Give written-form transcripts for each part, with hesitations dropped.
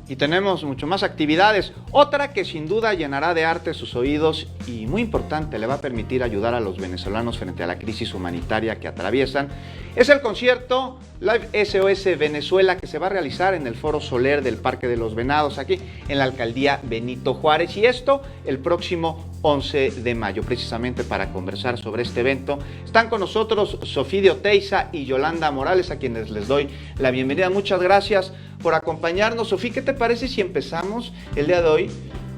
Y tenemos mucho más actividades. Otra que sin duda llenará de arte sus oídos y, muy importante, le va a permitir ayudar a los venezolanos frente a la crisis humanitaria que atraviesan, es el concierto Live SOS Venezuela, que se va a realizar en el Foro Soler del Parque de los Venados, aquí en la alcaldía Benito Juárez. Y esto el próximo 11 de mayo. Precisamente para conversar sobre este evento están con nosotros Sofía Oteiza y Yolanda Morales, a quienes les doy la bienvenida. Muchas gracias por acompañarnos. Sofía, ¿qué te parece si empezamos el día de hoy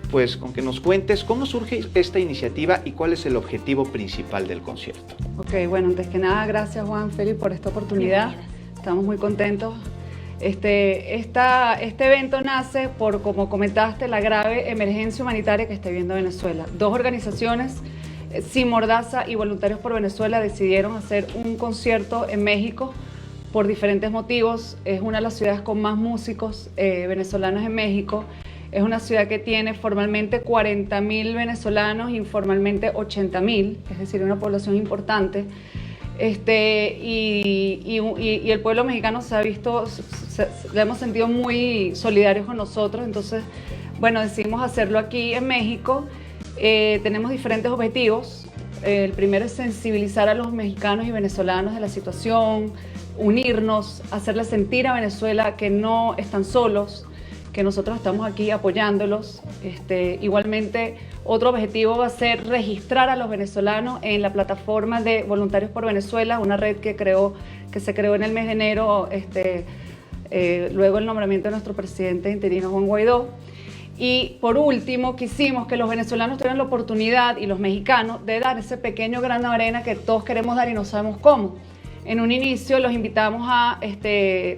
pues con que nos cuentes cómo surge esta iniciativa y cuál es el objetivo principal del concierto? Ok, bueno, antes que nada, gracias Juan Félix por esta oportunidad. Estamos muy contentos. Este evento nace por, como comentaste, la grave emergencia humanitaria que está viviendo Venezuela. Dos organizaciones, Sin Mordaza y Voluntarios por Venezuela, decidieron hacer un concierto en México por diferentes motivos. Es una de las ciudades con más músicos venezolanos en México. Es una ciudad que tiene formalmente 40.000 venezolanos, informalmente 80.000, es decir, una población importante. Y el pueblo mexicano se ha visto, le hemos sentido muy solidarios con nosotros. Entonces, bueno, decidimos hacerlo aquí en México. Tenemos diferentes objetivos. El primero es sensibilizar a los mexicanos y venezolanos de la situación, unirnos, hacerles sentir a Venezuela que no están solos, que nosotros estamos aquí apoyándolos. Igualmente, otro objetivo va a ser registrar a los venezolanos en la plataforma de Voluntarios por Venezuela, una red que se creó en el mes de enero, luego el nombramiento de nuestro presidente interino Juan Guaidó. Y por último, quisimos que los venezolanos tuvieran la oportunidad, y los mexicanos, de dar ese pequeño grano de arena que todos queremos dar y no sabemos cómo. En un inicio los invitamos a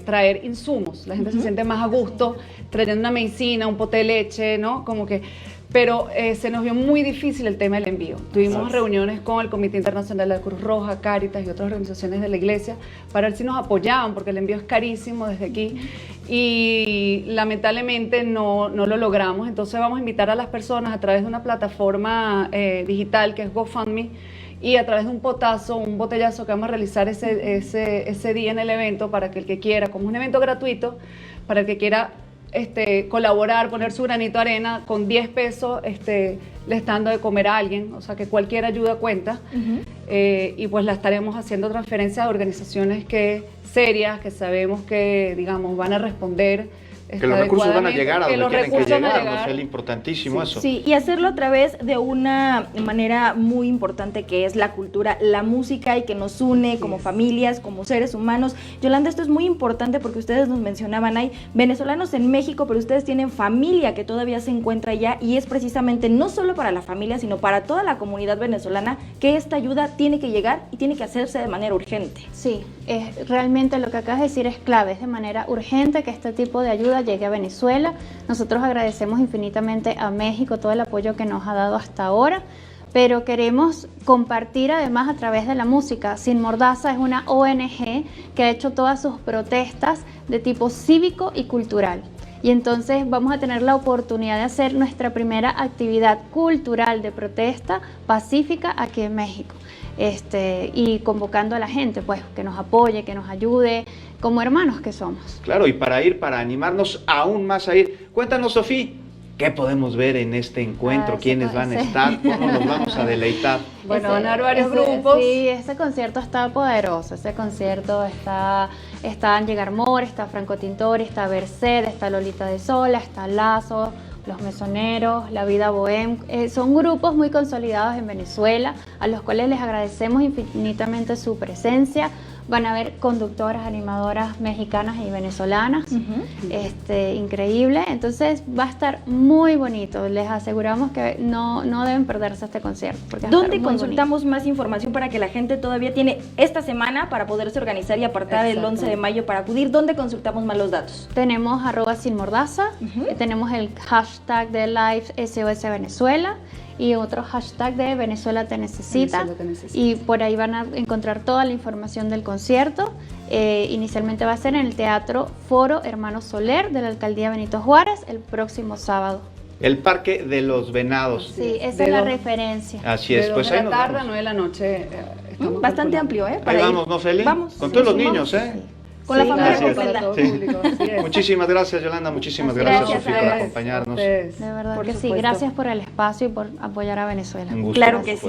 traer insumos. La gente se siente más a gusto trayendo una medicina, un pote de leche, ¿no? Pero se nos vio muy difícil el tema del envío. Tuvimos reuniones con el Comité Internacional de la Cruz Roja, Cáritas y otras organizaciones de la iglesia para ver si nos apoyaban, porque el envío es carísimo desde aquí. Y lamentablemente no lo logramos. Entonces vamos a invitar a las personas a través de una plataforma digital que es GoFundMe, y a través de un botellazo que vamos a realizar ese día en el evento, para que el que quiera, como es un evento gratuito, para el que quiera colaborar, poner su granito de arena, con 10 pesos le está dando de comer a alguien. O sea que cualquier ayuda cuenta. Y pues la estaremos haciendo transferencia a organizaciones serias, que sabemos que, digamos, van a responder. Que los recursos van a llegar a donde tienen que llegar, ¿no? Es importantísimo eso. Sí, y hacerlo a través de una manera muy importante, que es la cultura, la música, y que nos une como familias, como seres humanos. Yolanda, esto es muy importante porque ustedes nos mencionaban, hay venezolanos en México, pero ustedes tienen familia que todavía se encuentra allá, y es precisamente no solo para la familia, sino para toda la comunidad venezolana, que esta ayuda tiene que llegar y tiene que hacerse de manera urgente. Sí, realmente lo que acabas de decir es clave, es de manera urgente que este tipo de ayuda llegue a Venezuela. Nosotros agradecemos infinitamente a México todo el apoyo que nos ha dado hasta ahora, pero queremos compartir además a través de la música. Sin Mordaza es una ONG que ha hecho todas sus protestas de tipo cívico y cultural. Y entonces vamos a tener la oportunidad de hacer nuestra primera actividad cultural de protesta pacífica aquí en México. Y convocando a la gente, pues, que nos apoye, que nos ayude, como hermanos que somos. Claro, y para animarnos aún más a ir, cuéntanos, Sofía, ¿qué podemos ver en este encuentro? ¿Quiénes van a estar? ¿Cómo nos vamos a deleitar? Bueno, van a haber varios grupos. Sí, ese concierto está poderoso. Ese concierto está Llegar More, está Franco Tintori, está Merced, está Lolita de Sola, está Lazo, Los Mesoneros, La Vida Bohem. Son grupos muy consolidados en Venezuela, a los cuales les agradecemos infinitamente su presencia. Van a haber conductoras, animadoras mexicanas y venezolanas. Increíble. Entonces va a estar muy bonito. Les aseguramos que no deben perderse este concierto. ¿Dónde consultamos más información para que la gente todavía tiene esta semana para poderse organizar y apartar el 11 de mayo para acudir? ¿Dónde consultamos más los datos? Tenemos @sinmordaza, tenemos el hashtag de Live SOS Venezuela y otro hashtag de Venezuela te necesita. Y por ahí van a encontrar toda la información del concierto. Inicialmente va a ser en el Teatro Foro Hermanos Soler de la Alcaldía Benito Juárez el próximo sábado. El Parque de los Venados. Sí, esa es la referencia. Así es, pues ahí ahí nos nos vamos. vamos. 9 de la noche. Bastante amplio, Ahí vamos, ¿no, Feli? Vamos. Con todos los niños, ¿eh? Sí. Con la Sí, familia claro, completa. para todo Sí. público, así es. Muchísimas gracias, Yolanda. Muchísimas Gracias, gracias, Sofía, por Alex. acompañarnos. Ustedes. De verdad Por que sí, supuesto. gracias por el espacio y por apoyar a Venezuela. Un gusto. Claro por que sí. supuesto.